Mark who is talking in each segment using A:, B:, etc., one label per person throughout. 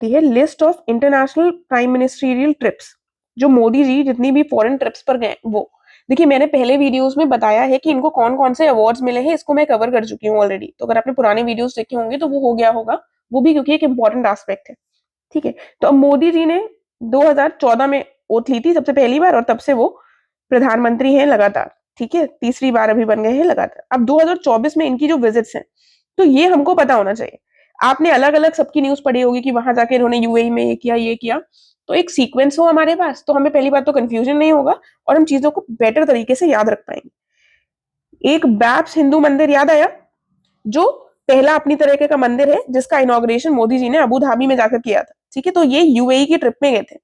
A: है list of international prime ministerial trips, जो मोदी जी जितनी भी फॉरेन ट्रिप्स पर गए वो। देखिए मैंने पहले वीडियोस में बताया है कि इनको कौन कौन से अवार्ड्स मिले हैं, इसको मैं कवर कर चुकी हूँ ऑलरेडी। तो अगर आपने पुराने वीडियोस देखे होंगे तो वो हो गया होगा, वो भी क्योंकि एक इंपॉर्टेंट एस्पेक्ट है। ठीक है, तो अब मोदी जी ने 2014 में ओथ ली थी सबसे पहली बार, और तब से वो प्रधानमंत्री हैं लगातार। ठीक है, तीसरी बार अभी बन गए हैं लगातार। अब 2024 में इनकी जो विजिट्स हैं, तो ये हमको पता होना चाहिए। आपने अलग अलग सबकी न्यूज पढ़ी होगी कि वहां जाके इन्होंने यूएई में ये किया। तो एक सीक्वेंस हो हमारे पास, तो हमें पहली बात तो कंफ्यूजन नहीं होगा और हम चीजों को बेटर तरीके से याद रख पाएंगे। एक बैप्स हिंदू मंदिर याद आया, जो पहला अपनी तरीके का मंदिर है, जिसका इनॉग्रेशन मोदी जी ने अबू धाबी में जाकर किया था। ठीक है, तो ये यूएई की ट्रिप में गए थे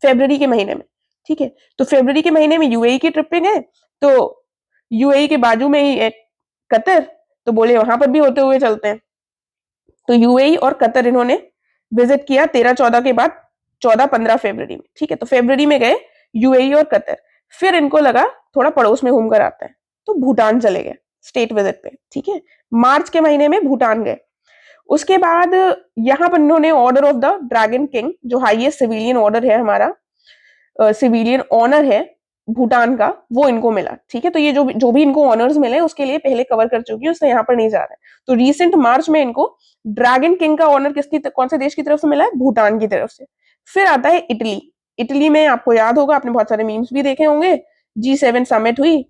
A: फेब्रुवरी के महीने में। ठीक है, तो फेब्रुवरी के महीने में यूएई की ट्रिप पे गए, तो यूएई के बाजू में ही एक कतर, तो बोले वहां पर भी होते हुए चलते हैं। तो यूएई और कतर इन्होंने विजिट किया 13-14 के बाद, 14-15 फरवरी में। ठीक है, तो फरवरी में गए यूएई और कतर। फिर इनको लगा थोड़ा पड़ोस में घूम कर आते हैं, तो भूटान चले गए स्टेट विजिट पे। ठीक है, मार्च के महीने में भूटान गए। उसके बाद यहाँ पर इन्होंने order of the dragon king, जो हाईएस्ट सिविलियन ऑर्डर है हमारा, सिविलियन ऑनर है भूटान का, वो इनको मिला। ठीक है, तो ये जो जो भी इनको ऑनर्स मिले उसके लिए पहले कवर कर चुकी हूँ, उससे यहाँ पर नहीं जा रहा है। तो रिसेंट मार्च में इनको ड्रैगन किंग का ऑनर कौन से देश की तरफ से मिला है? भूटान की तरफ से। फिर आता है इटली। इटली में आपको याद होगा, आपने बहुत सारे मीम्स भी देखे होंगे, G7 समिट हुई,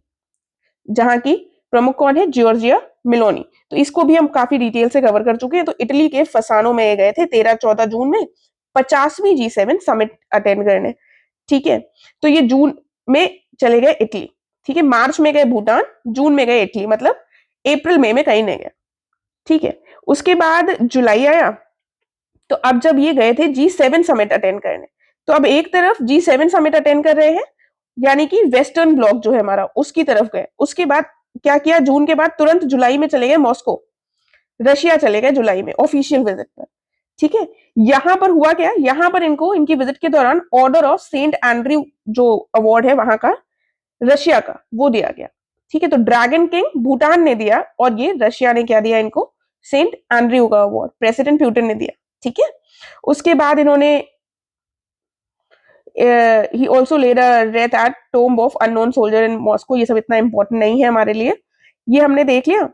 A: जहां की प्रमुख कौन है? जॉर्जिया मिलोनी। तो इसको भी हम काफी डिटेल से कवर कर चुके हैं। तो इटली के फसानो में गए थे 13-14 जून में 50वीं G7 समिट अटेंड करने। ठीक है, तो ये जून में चले गए इटली। ठीक है, मार्च में गए भूटान, जून में गए इटली, मतलब अप्रैल मई में कहीं नहीं गए। ठीक है, उसके बाद जुलाई आया। तो अब जब ये गए थे G7 समिट अटेंड करने, तो अब एक तरफ G7 समिट अटेंड कर रहे हैं, यानी कि वेस्टर्न ब्लॉक जो है हमारा, उसकी तरफ गए। उसके बाद क्या किया? जून के बाद तुरंत जुलाई में चले गए मॉस्को, रशिया चले गए जुलाई में ऑफिशियल विजिट पर। ठीक है, यहां पर हुआ क्या? यहां पर इनको इनकी विजिट के दौरान ऑर्डर ऑफ सेंट एंड्रयू जो अवार्ड है वहां का, रशिया का, वो दिया गया। ठीक है, तो ड्रैगन किंग भूटान ने दिया, और ये रशिया ने क्या दिया इनको? सेंट एंड्रयू का अवार्ड प्रेसिडेंट पुतिन ने दिया। ठीक है, उसके बाद इन्होंने ही also led a wreath at tomb of unknown soldier in Moscow. ये सब इतना इंपॉर्टेंट नहीं है हमारे लिए, ये हमने देख लिया।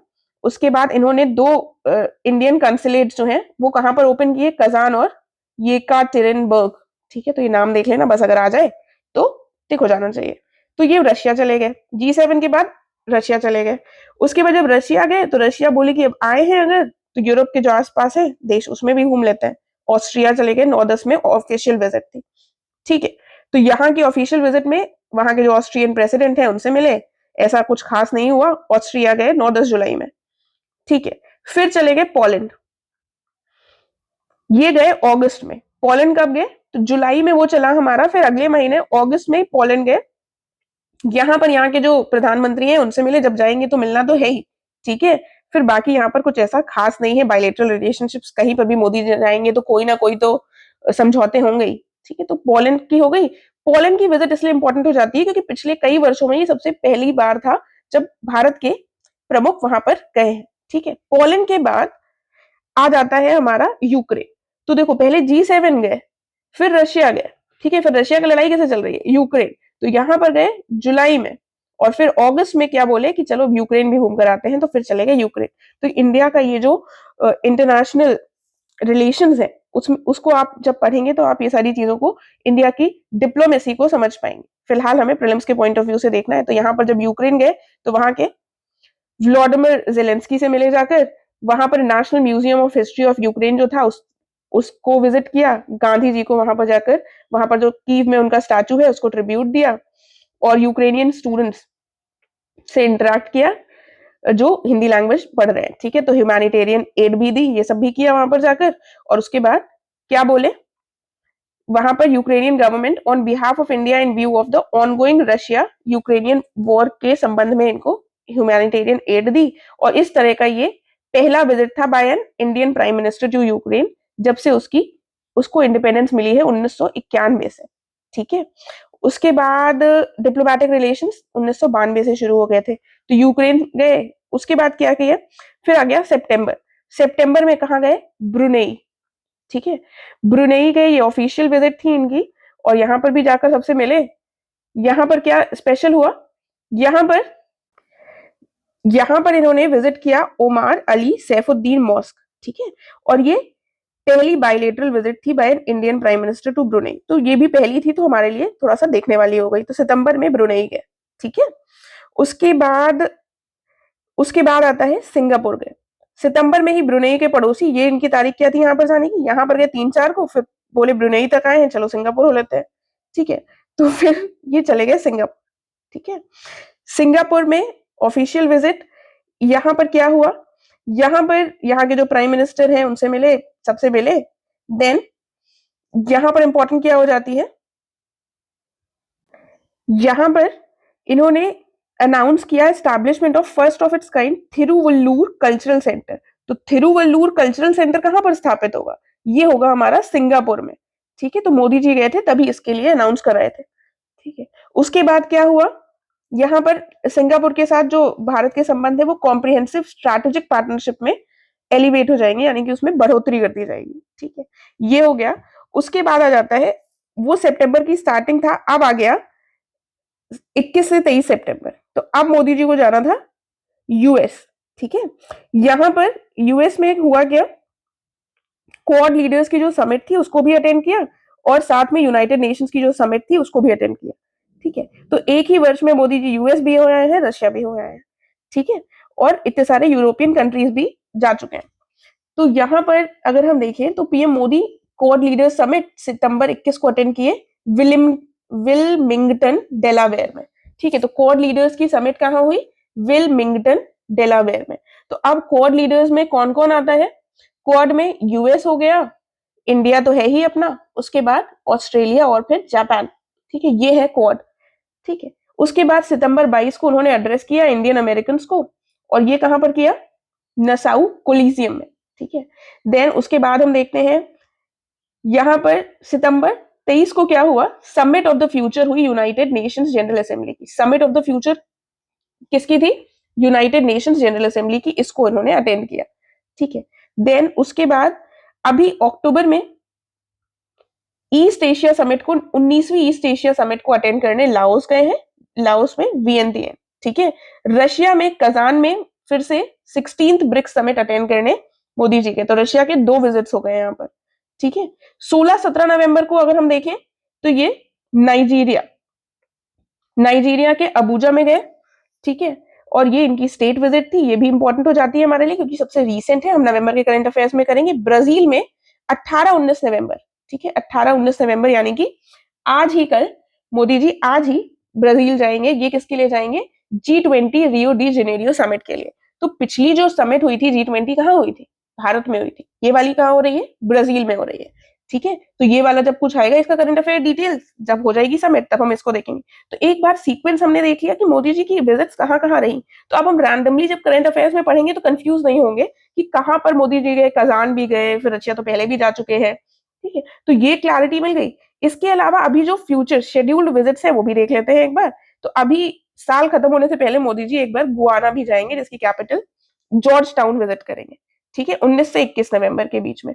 A: उसके बाद इन्होंने दो इंडियन कंसुलेट जो हैं वो कहां पर ओपन किए? कजान और येकाटेरिनबर्ग। ठीक है, तो ये नाम देख लेना बस, अगर आ जाए तो टिक हो जाना चाहिए। तो ये रशिया चले गए, G7 के बाद रशिया चले गए। उसके बाद जब रशिया गए तो रशिया बोले कि अब आए हैं अगर, तो यूरोप के जो आसपास है देश उसमें भी घूम लेते हैं। ऑस्ट्रिया चले गए, 9-10 में ऑफिशियल विजिट थी। ठीक है, तो यहाँ की ऑफिशियल विजिट में वहां के जो ऑस्ट्रियन प्रेसिडेंट है उनसे मिले, ऐसा कुछ खास नहीं हुआ। ऑस्ट्रिया गए 9-10 जुलाई में। ठीक है, फिर चले गए पोलैंड, ये गए अगस्त में। पोलैंड कब गए? तो जुलाई में वो चला हमारा, फिर अगले महीने अगस्त में पोलैंड गए। यहाँ पर यहाँ के जो प्रधानमंत्री हैं उनसे मिले, जब जाएंगे तो मिलना तो है ही। ठीक है, फिर बाकी यहाँ पर कुछ ऐसा खास नहीं है, बायलैटरल रिलेशनशिप्स कहीं पर भी मोदी जी जाएंगे तो कोई ना कोई तो समझौते होंगे ही। ठीक है, तो पोलैंड की हो गई। पोलैंड की विजिट इसलिए इंपॉर्टेंट हो जाती है क्योंकि पिछले कई वर्षों में ये सबसे पहली बार था जब भारत के प्रमुख वहां पर गए हैं। ठीक है, पोलैंड के बाद आ जाता है हमारा यूक्रेन। तो देखो पहले G7 गए, फिर रशिया गए। ठीक है, फिर रशिया की लड़ाई कैसे चल रही है? यूक्रेन। तो यहां पर गए जुलाई में, और फिर अगस्त में क्या बोले कि चलो यूक्रेन भी घूम कर आते हैं, तो फिर चले गए यूक्रेन। तो इंडिया का ये जो इंटरनेशनल रिलेशंस है उसमें, उसको आप जब पढ़ेंगे तो आप ये सारी चीजों को, इंडिया की डिप्लोमेसी को समझ पाएंगे। फिलहाल हमें प्रीलिम्स के पॉइंट ऑफ व्यू से देखना है। तो यहाँ पर जब यूक्रेन गए तो वहां के व्लादिमीर जेलेंस्की से मिले जाकर, वहां पर national museum of history of Ukraine जो था उसको विजिट किया, गांधी जी को वहां पर जाकर, वहां पर जो कीव में उनका स्टैचू है उसको ट्रिब्यूट दिया, और यूक्रेनियन स्टूडेंट्स से इंटरेक्ट किया जो हिंदी लैंग्वेज पढ़ रहे हैं। ठीक है, तो ह्यूमैनिटेरियन एड भी दी, ये सब भी किया वहां पर जाकर। और उसके बाद क्या बोले वहां पर? Ukrainian government on behalf of India in view of the ongoing Russia Ukrainian war के संबंध में इनको ह्यूमैनिटेरियन एड दी। और इस तरह का ये पहला विजिट था by an Indian prime minister to Ukraine, जब से उसको इंडिपेंडेंस मिली है 1991 से। ठीक है, उसके बाद डिप्लोमेटिक रिलेशंस 1992 से शुरू हो गए थे, तो यूक्रेन गए। उसके बाद क्या किया? फिर आ गया सितंबर। सितंबर में कहा गए? ब्रुनेई। ठीक है। ब्रुनेई गए, ये ऑफिशियल विजिट थी इनकी, और यहाँ पर भी जाकर सबसे मिले। यहाँ पर क्या स्पेशल हुआ, यहाँ पर इन्होंने विजिट किया ओमार अली सैफुद्दीन मॉस्क, ठीक है। और ये पहली बायलेटरल विजिट थी by Indian prime minister to Brunei, तो ये भी पहली थी, तो हमारे लिए थोड़ा सा देखने वाली हो गई। तो सितंबर में ब्रुनेई गए, ठीक है। उसके बाद आता है सिंगापुर गए। सितंबर में ही ब्रुनेई के पड़ोसी, ये इनकी तारीख क्या थी यहाँ पर जाने की, यहाँ पर गए 3-4 को, फिर बोले ब्रुनेई तक आए हैं, चलो सिंगापुर हो लेते हैं, ठीक है। तो फिर ये चले गए सिंगापुर, ठीक है। सिंगापुर में ऑफिशियल विजिट, यहाँ पर क्या हुआ, यहाँ पर यहाँ के जो प्राइम मिनिस्टर हैं उनसे मिले, सबसे मिले। देन यहाँ पर इंपॉर्टेंट क्या हो जाती है, यहाँ पर इन्होंने अनाउंस किया establishment of first of its kind Thiruvallur cultural centre. तो थिरुवल्लूर कल्चरल सेंटर कहां पर स्थापित होगा, ये होगा हमारा सिंगापुर में, ठीक है। तो मोदी जी गए थे तभी इसके लिए अनाउंस कर रहे थे, ठीक है। उसके बाद क्या हुआ, यहाँ पर सिंगापुर के साथ जो भारत के संबंध है वो कॉम्प्रिहेंसिव स्ट्रैटेजिक पार्टनरशिप में एलिवेट हो जाएंगे, यानी कि उसमें बढ़ोतरी कर दी जाएगी, ठीक है। ये हो गया। उसके बाद आ जाता है, वो सितंबर की स्टार्टिंग था, अब आ गया 21 से 23 सितंबर। तो अब मोदी जी को जाना था यूएस, ठीक है। यहां पर यूएस में हुआ क्या, क्वाड लीडर्स की जो समिट थी उसको भी अटेंड किया, और साथ में यूनाइटेड नेशंस की जो समिट थी उसको भी अटेंड किया, ठीक है। तो एक ही वर्ष में मोदी जी यूएस भी हो आए हैं, रशिया भी हो आए हैं, ठीक है। और इतने सारे यूरोपियन कंट्रीज भी जा चुके हैं। तो यहाँ पर अगर हम देखें तो PM Modi Quad leaders summit सितंबर 21 को अटेंड किए विलमिंगटन डेलावेयर में, ठीक है। तो क्वाड लीडर्स की समिट कहाँ हुई, विलमिंगटन डेलावेयर में। तो अब क्वाड लीडर्स में कौन कौन आता है, क्वाड में यूएस हो गया, इंडिया तो है ही अपना, उसके बाद ऑस्ट्रेलिया और फिर जापान, ठीक है। ये है क्वाड, ठीक है। उसके बाद सितंबर 22 को उन्होंने एड्रेस किया इंडियन अमेरिकन को, और ये कहां पर किया, नसाउ कोलिजियम में, ठीक है। देन उसके बाद हम देखते हैं, यहां पर सितंबर 23 को क्या हुआ, समिट ऑफ द फ्यूचर हुई यूनाइटेड नेशंस जनरल असेंबली की। समिट ऑफ द फ्यूचर किसकी थी, यूनाइटेड नेशंस जनरल असेंबली की, इसको इन्होंने अटेंड किया, ठीक है। देन उसके बाद अभी अक्टूबर में ईस्ट एशिया समिट को, 19वीं ईस्ट एशिया समिट को अटेंड करने लाओस गए हैं, लाओस में वियतनाम, ठीक है। रशिया में कजान में फिर से 16th ब्रिक्स समिट अटेंड करने मोदी जी के, तो रशिया के 2 विजिट्स हो गए यहाँ पर, ठीक है। 16-17 नवंबर को अगर हम देखें तो ये नाइजीरिया के अबुजा में गए, ठीक है। और ये इनकी स्टेट विजिट थी, ये भी इंपॉर्टेंट हो जाती है हमारे लिए क्योंकि सबसे रीसेंट है, हम नवंबर के करंट अफेयर्स में करेंगे। ब्राजील में 18-19 नवंबर, ठीक है, 18-19 नवंबर, यानी कि आज ही कल मोदी जी आज ही ब्राजील जाएंगे। ये किसके लिए जाएंगे, G20 Rio de Janeiro summit के लिए। तो पिछली जो समिट हुई थी G20 कहाँ हुई थी, भारत में हुई थी, ये वाली कहाँ हो रही है, ब्राजील में हो रही है, ठीक है। तो ये वाला जब कुछ आएगा इसका करंट अफेयर डिटेल्स, जब हो जाएगी समिट तब हम इसको देखेंगे। तो एक बार सीक्वेंस हमने देख लिया कि मोदी जी की विजिट्स कहाँ कहाँ रही, तो अब हम रैंडमली जब करंट अफेयर्स में पढ़ेंगे तो कंफ्यूज नहीं होंगे कि कहाँ पर मोदी जी गए, कजान भी गए, फिर रशिया तो पहले भी जा चुके हैं, ठीक है। तो ये क्लैरिटी मिल गई। इसके अलावा अभी जो फ्यूचर शेड्यूल्ड विजिट्स है वो भी देख लेते हैं एक बार। तो अभी साल खत्म होने से पहले मोदी जी एक बार गुआना भी जाएंगे, जिसकी कैपिटल जॉर्ज टाउन विजिट करेंगे, ठीक है, 19 से 21 नवंबर के बीच में।